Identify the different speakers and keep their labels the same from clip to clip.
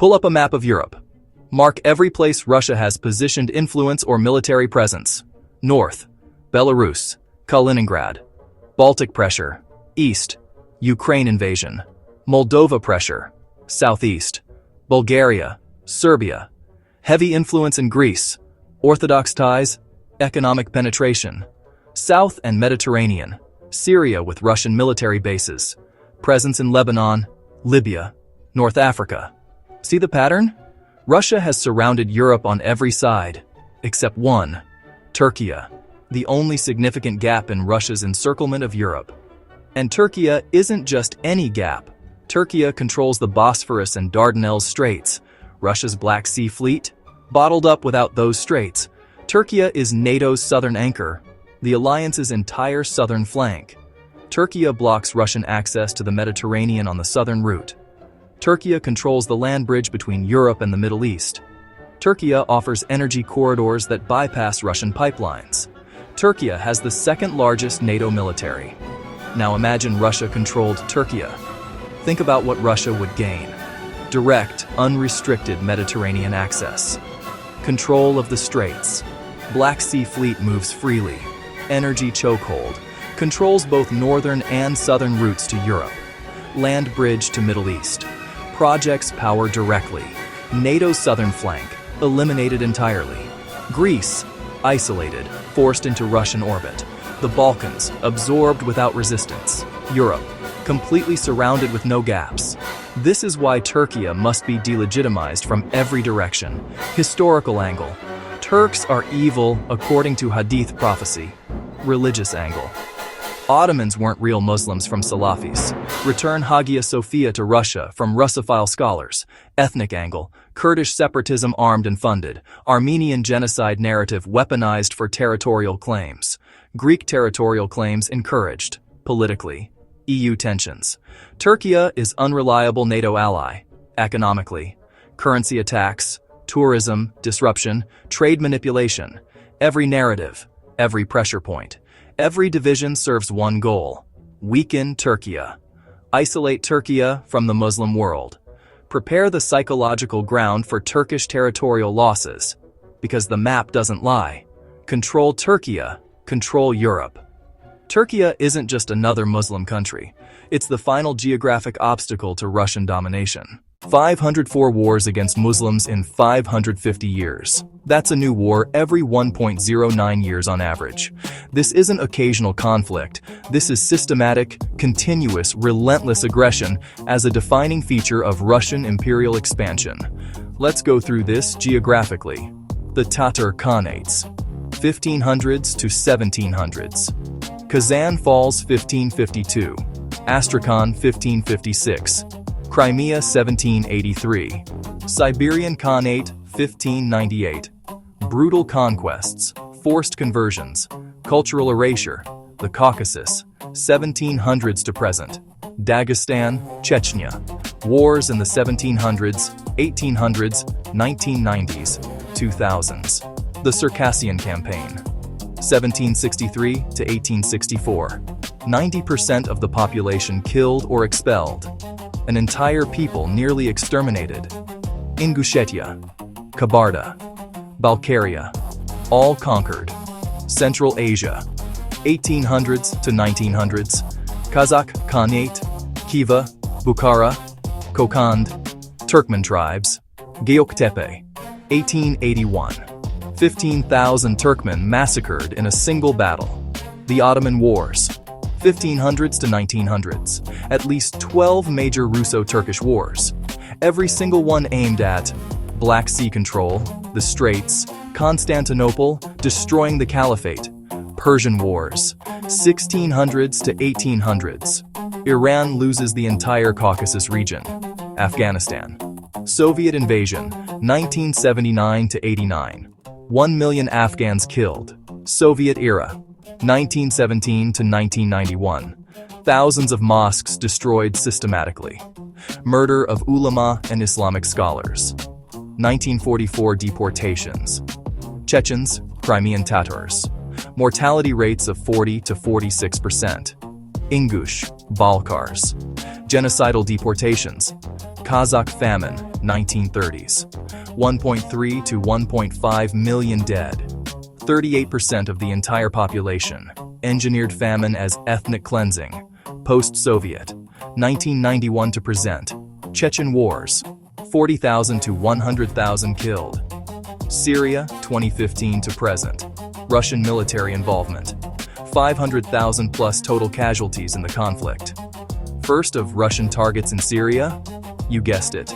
Speaker 1: Pull up a map of Europe. Mark every place Russia has positioned influence or military presence. North, Belarus, Kaliningrad. Baltic pressure. East, Ukraine invasion. Moldova pressure. Southeast, Bulgaria, Serbia. Heavy influence in Greece. Orthodox ties, economic penetration. South and Mediterranean. Syria with Russian military bases. Presence in Lebanon, Libya, North Africa. See the pattern? Russia has surrounded Europe on every side, except one, Turkey, the only significant gap in Russia's encirclement of Europe. And Turkey isn't just any gap. Turkey controls the Bosphorus and Dardanelles Straits, Russia's Black Sea Fleet. Bottled up without those straits, Turkey is NATO's southern anchor, the alliance's entire southern flank. Turkey blocks Russian access to the Mediterranean on the southern route. Turkey controls the land bridge between Europe and the Middle East. Turkey offers energy corridors that bypass Russian pipelines. Turkey has the second largest NATO military. Now imagine Russia controlled Turkey. Think about what Russia would gain. Direct, unrestricted Mediterranean access. Control of the straits. Black Sea Fleet moves freely. Energy chokehold. Controls both northern and southern routes to Europe. Land bridge to Middle East. Projects power directly. NATO's southern flank, eliminated entirely. Greece, isolated, forced into Russian orbit. The Balkans, absorbed without resistance. Europe, completely surrounded with no gaps. This is why Turkey must be delegitimized from every direction. Historical angle. Turks are evil according to Hadith prophecy. Religious angle. Ottomans weren't real Muslims from Salafis. Return Hagia Sophia to Russia from Russophile scholars. Ethnic angle. Kurdish separatism armed and funded. Armenian genocide narrative weaponized for territorial claims. Greek territorial claims encouraged. Politically. EU tensions. Turkey is unreliable NATO ally. Economically. Currency attacks. Tourism, disruption, trade manipulation. Every narrative. Every pressure point. Every division serves one goal: weaken Turkey. Isolate Turkey from the Muslim world. Prepare the psychological ground for Turkish territorial losses. Because the map doesn't lie. Control Turkey, control Europe. Turkey isn't just another Muslim country. It's the final geographic obstacle to Russian domination. 504 wars against Muslims in 550 years. That's a new war every 1.09 years on average. This isn't occasional conflict. This is systematic, continuous, relentless aggression as a defining feature of Russian imperial expansion. Let's go through this geographically. The Tatar Khanates, 1500s to 1700s. Kazan Falls 1552. Astrakhan 1556. Crimea 1783. Siberian Khanate 1598. Brutal conquests, forced conversions, cultural erasure, the Caucasus, 1700s to present. Dagestan, Chechnya. Wars in the 1700s, 1800s, 1990s, 2000s. The Circassian Campaign, 1763 to 1864. 90% of the population killed or expelled. An entire people nearly exterminated. Ingushetia, Kabarda, Balkaria, all conquered. Central Asia, 1800s to 1900s. Kazakh Khanate, Khiva, Bukhara, Kokand, Turkmen tribes. Göktepe, 1881. 15,000 Turkmen massacred in a single battle. The Ottoman Wars, 1500s to 1900s. At least 12 major Russo-Turkish wars. Every single one aimed at Black Sea control, the Straits, Constantinople, destroying the Caliphate. Persian Wars, 1600s to 1800s. Iran loses the entire Caucasus region. Afghanistan. Soviet invasion, 1979 to 89. 1 million Afghans killed. Soviet era, 1917 to 1991. Thousands of mosques destroyed systematically. Murder of ulama and Islamic scholars. 1944 deportations. Chechens, Crimean Tatars. Mortality rates of 40 to 46%. Ingush, Balkars. Genocidal deportations. Kazakh famine, 1930s. 1.3 to 1.5 million dead. 38% of the entire population. Engineered famine as ethnic cleansing. Post-Soviet, 1991 to present. Chechen wars, 40,000 to 100,000 killed. Syria, 2015 to present. Russian military involvement. 500,000 plus total casualties in the conflict. First of Russian targets in Syria? You guessed it.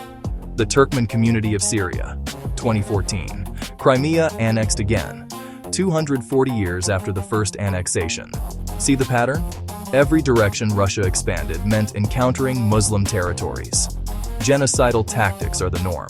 Speaker 1: The Turkmen community of Syria, 2014. Crimea annexed again, 240 years after the first annexation. See the pattern? Every direction Russia expanded meant encountering Muslim territories. Genocidal tactics are the norm.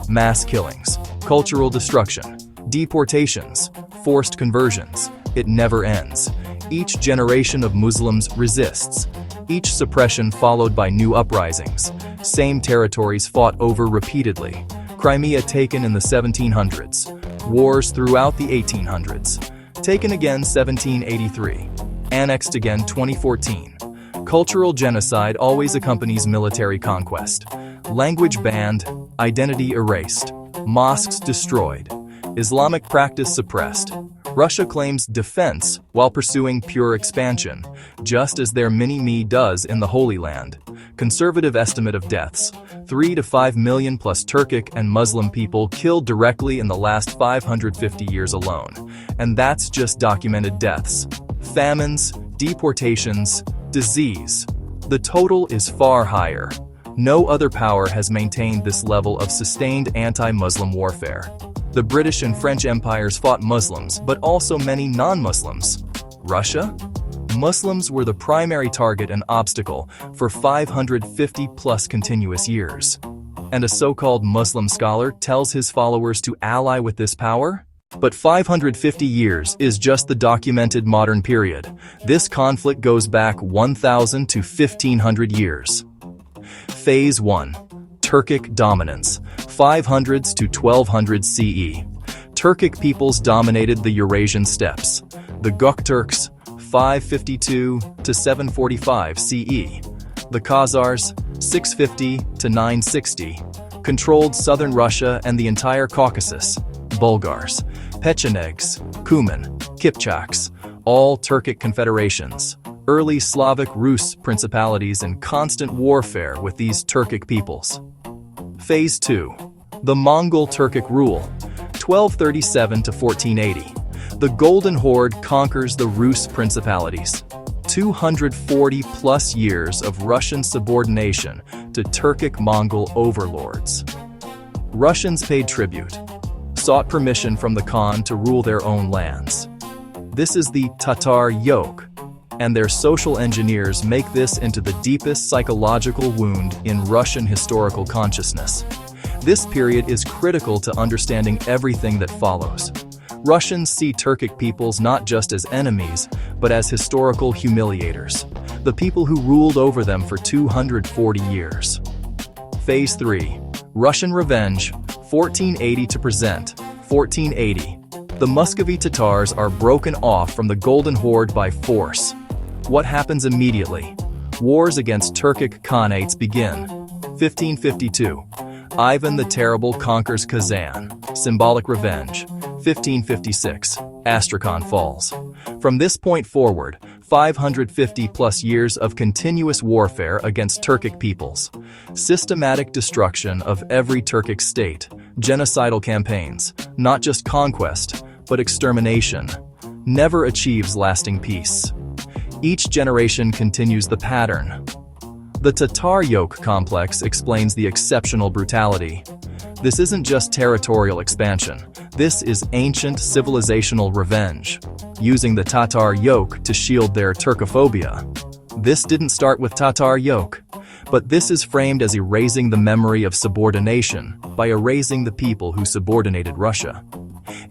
Speaker 1: Mass killings, cultural destruction, deportations, forced conversions. It never ends. Each generation of Muslims resists. Each suppression followed by new uprisings. Same territories fought over repeatedly. Crimea taken in the 1700s. Wars throughout the 1800s. Taken again 1783. Annexed again 2014. Cultural genocide always accompanies military conquest. Language banned, identity erased. Mosques destroyed. Islamic practice suppressed. Russia claims defense while pursuing pure expansion, just as their mini-me does in the Holy Land. Conservative estimate of deaths, 3 to 5 million plus Turkic and Muslim people killed directly in the last 550 years alone. And that's just documented deaths. Famines, deportations, disease. The total is far higher. No other power has maintained this level of sustained anti-Muslim warfare. The British and French empires fought Muslims, but also many non-Muslims. Russia? Muslims were the primary target and obstacle for 550-plus continuous years. And a so-called Muslim scholar tells his followers to ally with this power? But 550 years is just the documented modern period. This conflict goes back 1,000 to 1,500 years. Phase 1. Turkic dominance, 500s to 1200 CE. Turkic peoples dominated the Eurasian steppes. The Gökturks, 552 to 745 CE. The Khazars, 650 to 960, controlled southern Russia and the entire Caucasus. Bulgars, Pechenegs, Kuman, Kipchaks, all Turkic confederations. Early Slavic Rus principalities in constant warfare with these Turkic peoples. Phase 2. The Mongol Turkic rule, 1237 to 1480. The Golden Horde conquers the Rus principalities. 240-plus years of Russian subordination to Turkic Mongol overlords. Russians paid tribute, sought permission from the Khan to rule their own lands. This is the Tatar yoke, and their social engineers make this into the deepest psychological wound in Russian historical consciousness. This period is critical to understanding everything that follows. Russians see Turkic peoples not just as enemies, but as historical humiliators, the people who ruled over them for 240 years. Phase 3. Russian revenge, 1480 to present, 1480. The Muscovy Tatars are broken off from the Golden Horde by force. What happens immediately? Wars against Turkic Khanates begin. 1552. Ivan the Terrible conquers Kazan. Symbolic revenge. 1556. Astrakhan falls. From this point forward, 550-plus years of continuous warfare against Turkic peoples. Systematic destruction of every Turkic state. Genocidal campaigns. Not just conquest, but extermination. Never achieves lasting peace. Each generation continues the pattern. The Tatar yoke complex explains the exceptional brutality. This isn't just territorial expansion. This is ancient civilizational revenge, using the Tatar yoke to shield their Turkophobia. This didn't start with Tatar yoke, but this is framed as erasing the memory of subordination by erasing the people who subordinated Russia.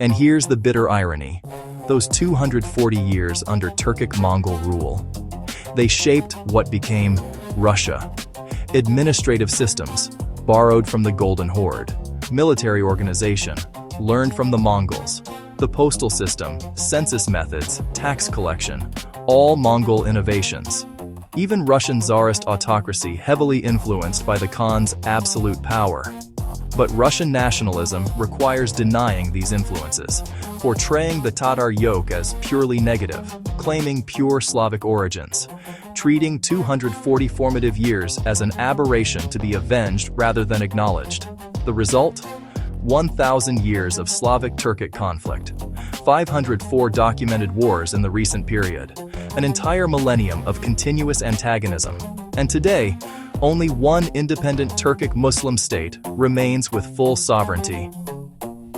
Speaker 1: And here's the bitter irony. Those 240 years under Turkic Mongol rule, they shaped what became Russia. Administrative systems, borrowed from the Golden Horde. Military organization, learned from the Mongols. The postal system, census methods, tax collection, all Mongol innovations. Even Russian Tsarist autocracy heavily influenced by the Khan's absolute power. But Russian nationalism requires denying these influences, portraying the Tatar yoke as purely negative, claiming pure Slavic origins, treating 240 formative years as an aberration to be avenged rather than acknowledged. The result? 1,000 years of Slavic-Turkic conflict, 504 documented wars in the recent period, an entire millennium of continuous antagonism, and today, only one independent Turkic Muslim state remains with full sovereignty: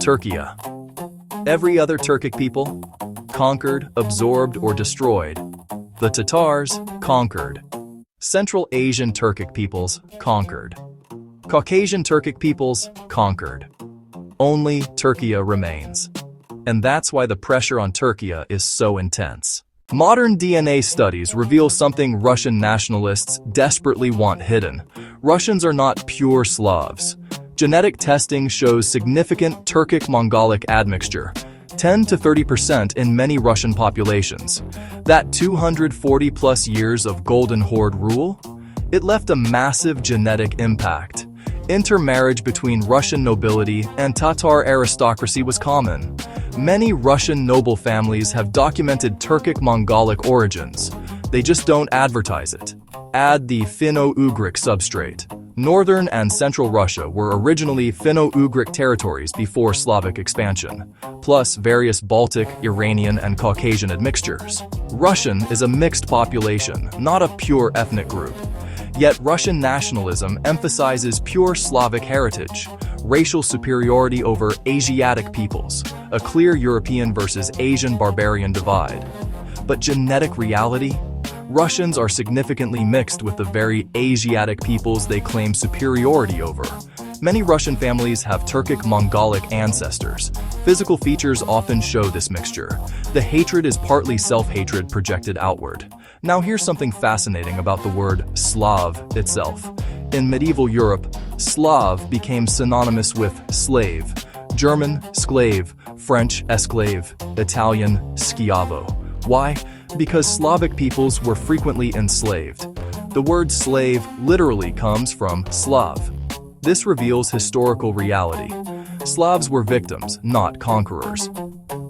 Speaker 1: Turkey. Every other Turkic people? Conquered, absorbed, or destroyed. The Tatars? Conquered. Central Asian Turkic peoples? Conquered. Caucasian Turkic peoples? Conquered. Only Turkey remains. And that's why the pressure on Turkey is so intense. Modern DNA studies reveal something Russian nationalists desperately want hidden. Russians are not pure Slavs. Genetic testing shows significant Turkic-Mongolic admixture, 10 to 30% in many Russian populations. That 240-plus years of Golden Horde rule? It left a massive genetic impact. Intermarriage between Russian nobility and Tatar aristocracy was common. Many Russian noble families have documented Turkic-Mongolic origins. They just don't advertise it. Add the Finno-Ugric substrate. Northern and Central Russia were originally Finno-Ugric territories before Slavic expansion, plus various Baltic, Iranian, and Caucasian admixtures. Russian is a mixed population, not a pure ethnic group. Yet Russian nationalism emphasizes pure Slavic heritage, racial superiority over Asiatic peoples, a clear European versus Asian barbarian divide. But genetic reality? Russians are significantly mixed with the very Asiatic peoples they claim superiority over. Many Russian families have Turkic-Mongolic ancestors. Physical features often show this mixture. The hatred is partly self-hatred projected outward. Now here's something fascinating about the word Slav itself. In medieval Europe, Slav became synonymous with slave. German, sklave, French, esclave, Italian, schiavo. Why? Because Slavic peoples were frequently enslaved. The word slave literally comes from Slav. This reveals historical reality. Slavs were victims, not conquerors.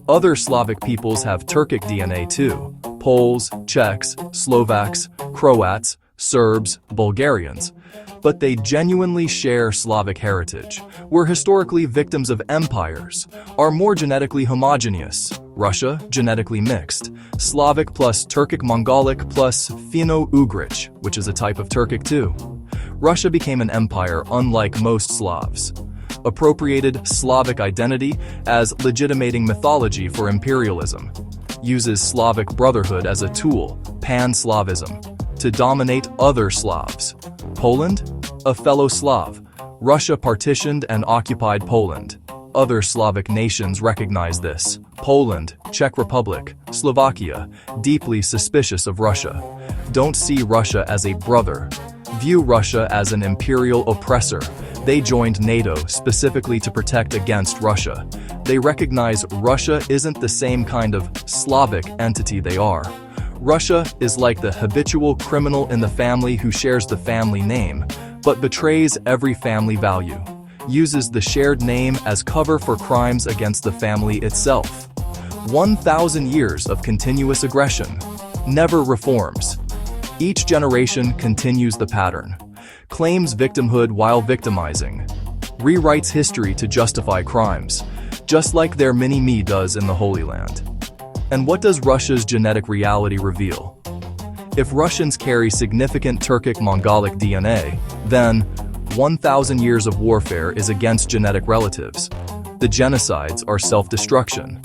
Speaker 1: Other Slavic peoples have Turkic DNA too. Poles, Czechs, Slovaks, Croats, Serbs, Bulgarians. But they genuinely share Slavic heritage, were historically victims of empires, are more genetically homogeneous. Russia, genetically mixed. Slavic plus Turkic-Mongolic plus Finno-Ugric, which is a type of Turkic too. Russia became an empire unlike most Slavs. Appropriated Slavic identity as legitimating mythology for imperialism. Uses Slavic brotherhood as a tool, pan-Slavism, to dominate other Slavs. Poland? A fellow Slav. Russia partitioned and occupied Poland. Other Slavic nations recognize this. Poland, Czech Republic, Slovakia, deeply suspicious of Russia. Don't see Russia as a brother. View Russia as an imperial oppressor. They joined NATO specifically to protect against Russia. They recognize Russia isn't the same kind of Slavic entity they are. Russia is like the habitual criminal in the family who shares the family name, but betrays every family value. Uses the shared name as cover for crimes against the family itself. 1,000 years of continuous aggression. Never reforms. Each generation continues the pattern. Claims victimhood while victimizing. Rewrites history to justify crimes, just like their mini-me does in the Holy Land. And what does Russia's genetic reality reveal? If Russians carry significant Turkic-Mongolic DNA, then 1,000 years of warfare is against genetic relatives. The genocides are self-destruction.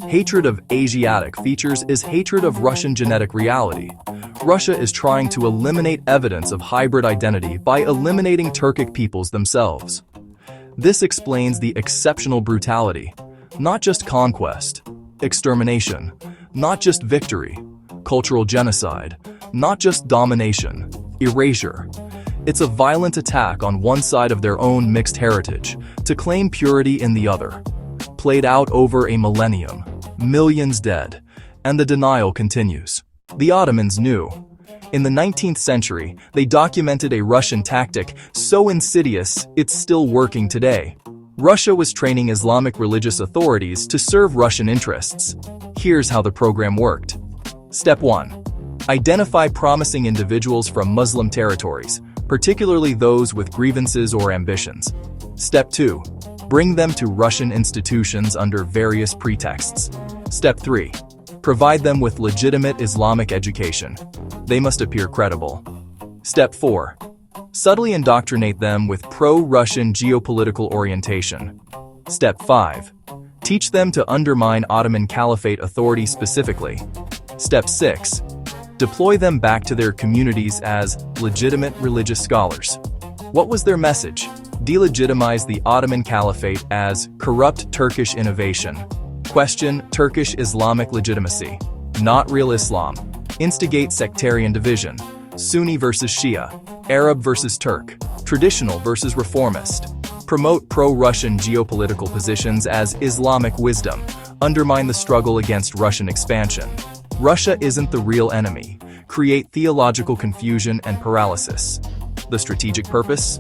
Speaker 1: Hatred of Asiatic features is hatred of Russian genetic reality. Russia is trying to eliminate evidence of hybrid identity by eliminating Turkic peoples themselves. This explains the exceptional brutality. Not just conquest, extermination, not just victory, cultural genocide, not just domination, erasure. It's a violent attack on one side of their own mixed heritage to claim purity in the other. Played out over a millennium, millions dead, and the denial continues. The Ottomans knew. In the 19th century, they documented a Russian tactic so insidious it's still working today. Russia was training Islamic religious authorities to serve Russian interests. Here's how the program worked. Step 1. Identify promising individuals from Muslim territories, particularly those with grievances or ambitions. Step 2. Bring them to Russian institutions under various pretexts. Step 3. Provide them with legitimate Islamic education. They must appear credible. Step 4. Subtly indoctrinate them with pro-Russian geopolitical orientation. Step 5. Teach them to undermine Ottoman Caliphate authority specifically. Step 6. Deploy them back to their communities as legitimate religious scholars. What was their message? Delegitimize the Ottoman Caliphate as corrupt Turkish innovation. Question Turkish Islamic legitimacy. Not real Islam. Instigate sectarian division. Sunni versus Shia. Arab versus Turk. Traditional versus reformist. Promote pro-Russian geopolitical positions as Islamic wisdom. Undermine the struggle against Russian expansion. Russia isn't the real enemy. Create theological confusion and paralysis. The strategic purpose?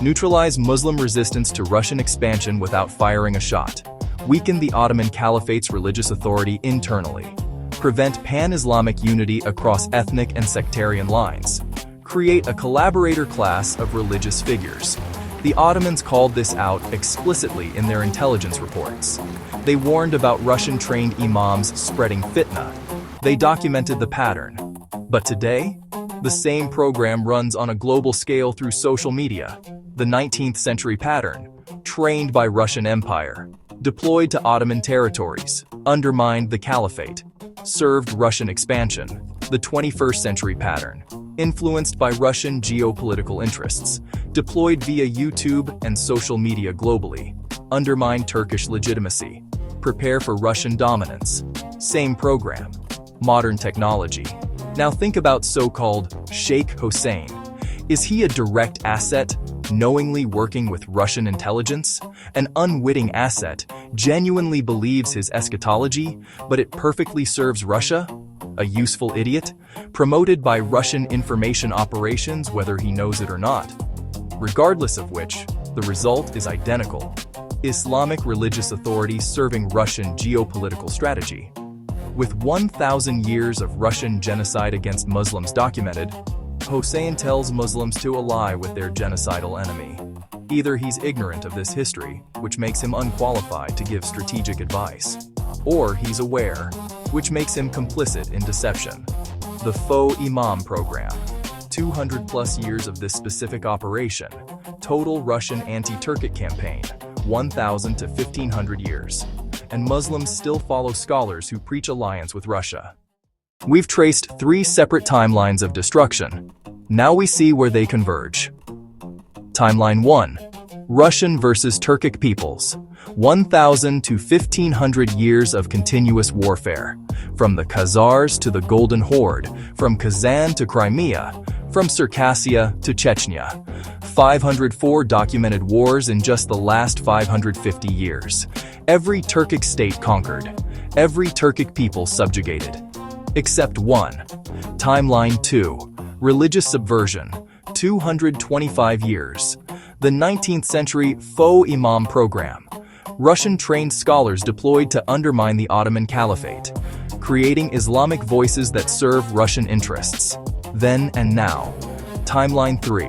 Speaker 1: Neutralize Muslim resistance to Russian expansion without firing a shot. Weaken the Ottoman Caliphate's religious authority internally. Prevent pan-Islamic unity across ethnic and sectarian lines. Create a collaborator class of religious figures. The Ottomans called this out explicitly in their intelligence reports. They warned about Russian-trained imams spreading fitna. They documented the pattern. But today, the same program runs on a global scale through social media. The 19th century pattern, trained by Russian Empire, deployed to Ottoman territories, undermined the Caliphate, served Russian expansion. The 21st century pattern, influenced by Russian geopolitical interests, deployed via YouTube and social media globally, undermined Turkish legitimacy, prepare for Russian dominance. Same program, modern technology. Now think about so-called Sheikh Hossein. Is he a direct asset, knowingly working with Russian intelligence? An unwitting asset, genuinely believes his eschatology, but it perfectly serves Russia? A useful idiot, promoted by Russian information operations whether he knows it or not. Regardless of which, the result is identical. Islamic religious authority serving Russian geopolitical strategy. With 1,000 years of Russian genocide against Muslims documented, Hossein tells Muslims to ally with their genocidal enemy. Either he's ignorant of this history, which makes him unqualified to give strategic advice, or he's aware, which makes him complicit in deception. The Faux Imam program. 200+ years of this specific operation. Total Russian anti-Turkic campaign, 1,000 to 1,500 years. And Muslims still follow scholars who preach alliance with Russia. We've traced 3 separate timelines of destruction. Now we see where they converge. Timeline 1. Russian versus Turkic peoples. 1,000 to 1,500 years of continuous warfare. From the Khazars to the Golden Horde, from Kazan to Crimea, from Circassia to Chechnya. 504 documented wars in just the last 550 years. Every Turkic state conquered. Every Turkic people subjugated. Except one. Timeline 2. Religious subversion. 225 years. The 19th century Faux Imam program. Russian-trained scholars deployed to undermine the Ottoman Caliphate, creating Islamic voices that serve Russian interests. Then and now. Timeline 3.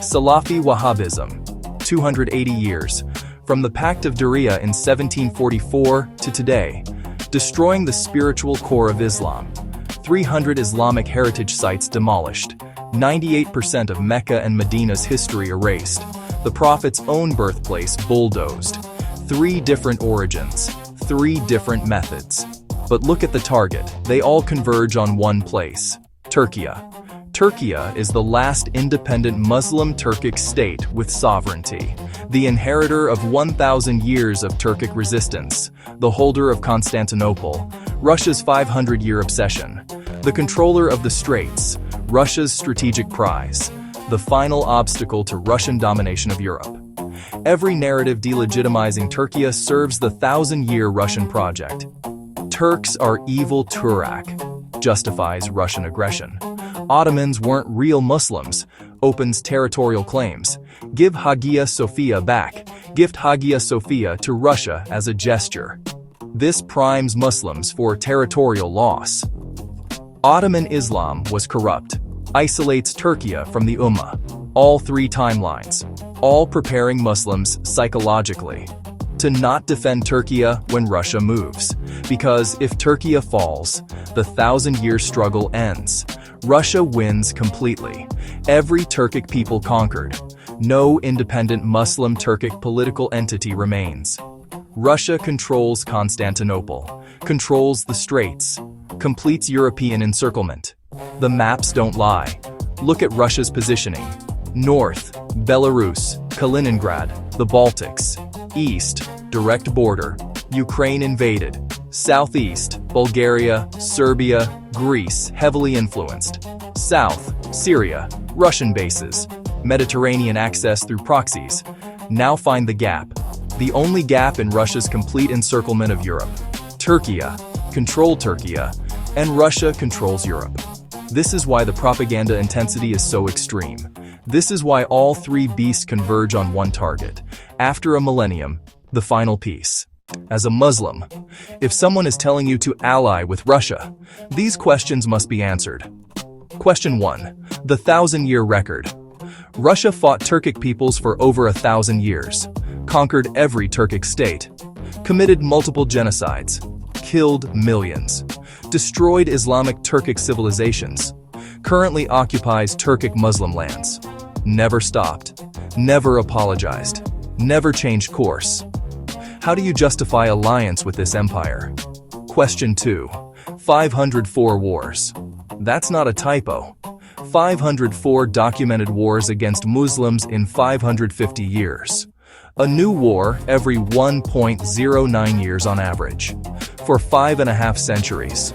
Speaker 1: Salafi Wahhabism. 280 years. From the Pact of Diriyah in 1744 to today, destroying the spiritual core of Islam. 300 Islamic heritage sites demolished. 98% of Mecca and Medina's history erased. The Prophet's own birthplace bulldozed. 3 different origins. 3 different methods. But look at the target. They all converge on one place. Turkey. Turkey is the last independent Muslim Turkic state with sovereignty, the inheritor of 1,000 years of Turkic resistance, the holder of Constantinople, Russia's 500-year obsession, the controller of the Straits, Russia's strategic prize, the final obstacle to Russian domination of Europe. Every narrative delegitimizing Turkey serves the 1,000-year Russian project. Turks are evil Turak, justifies Russian aggression. Ottomans weren't real Muslims, opens territorial claims. Give Hagia Sophia back. Gift Hagia Sophia to Russia as a gesture. This primes Muslims for territorial loss. Ottoman Islam was corrupt. Isolates Turkey from the Ummah. All three timelines. All preparing Muslims psychologically to not defend Turkey when Russia moves. Because if Turkey falls, the 1,000-year struggle ends. Russia wins completely. Every Turkic people conquered. No independent Muslim Turkic political entity remains. Russia controls Constantinople, controls the Straits, completes European encirclement. The maps don't lie. Look at Russia's positioning. North, Belarus, Kaliningrad, the Baltics. East, direct border, Ukraine invaded. Southeast, Bulgaria, Serbia, Greece, heavily influenced. South, Syria, Russian bases. Mediterranean access through proxies. Now find the gap. The only gap in Russia's complete encirclement of Europe. Turkey, control Turkey, and Russia controls Europe. This is why the propaganda intensity is so extreme. This is why all three beasts converge on one target. After a millennium, the final piece. As a Muslim, if someone is telling you to ally with Russia, these questions must be answered. Question 1. The 1,000-year record. Russia fought Turkic peoples for over 1,000 years, conquered every Turkic state, committed multiple genocides, killed millions, destroyed Islamic Turkic civilizations, currently occupies Turkic Muslim lands, never stopped, never apologized, never changed course. How do you justify alliance with this empire? Question 2. 504 wars. That's not a typo. 504 documented wars against Muslims in 550 years. A new war every 1.09 years on average. For 5.5 centuries.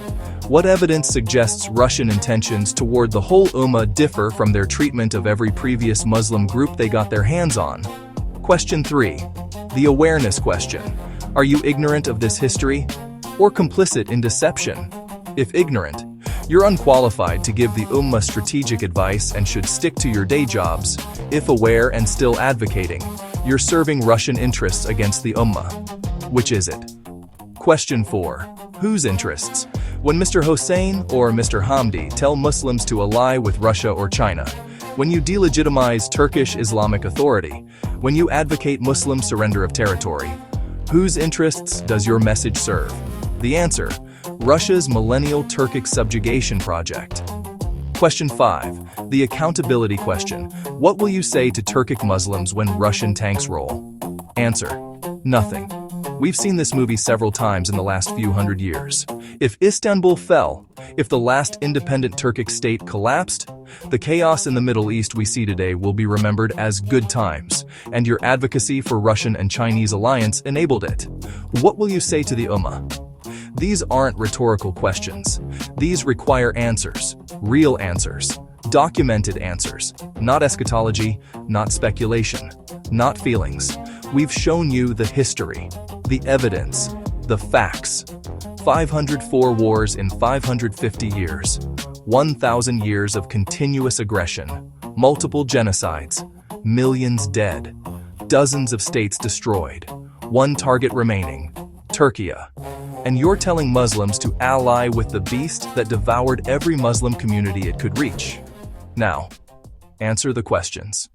Speaker 1: What evidence suggests Russian intentions toward the whole Ummah differ from their treatment of every previous Muslim group they got their hands on? Question 3. The awareness question. Are you ignorant of this history? Or complicit in deception? If ignorant, you're unqualified to give the Ummah strategic advice and should stick to your day jobs. If aware and still advocating, you're serving Russian interests against the Ummah. Which is it? Question 4. Whose interests? When Mr. Hossein or Mr. Hamdi tell Muslims to ally with Russia or China, when you delegitimize Turkish Islamic Authority, when you advocate Muslim surrender of territory, whose interests does your message serve? The answer: Russia's Millennial Turkic subjugation project. Question 5. The accountability question. What will you say to Turkic Muslims when Russian tanks roll? Answer: nothing. We've seen this movie several times in the last few hundred years. If Istanbul fell, if the last independent Turkic state collapsed, the chaos in the Middle East we see today will be remembered as good times, and your advocacy for Russian and Chinese alliance enabled it. What will you say to the Ummah? These aren't rhetorical questions. These require answers, real answers, documented answers, not eschatology, not speculation, not feelings. We've shown you the history, the evidence, the facts. 504 wars in 550 years, 1,000 years of continuous aggression, multiple genocides, millions dead, dozens of states destroyed, one target remaining, Turkey. And you're telling Muslims to ally with the beast that devoured every Muslim community it could reach. Now, answer the questions.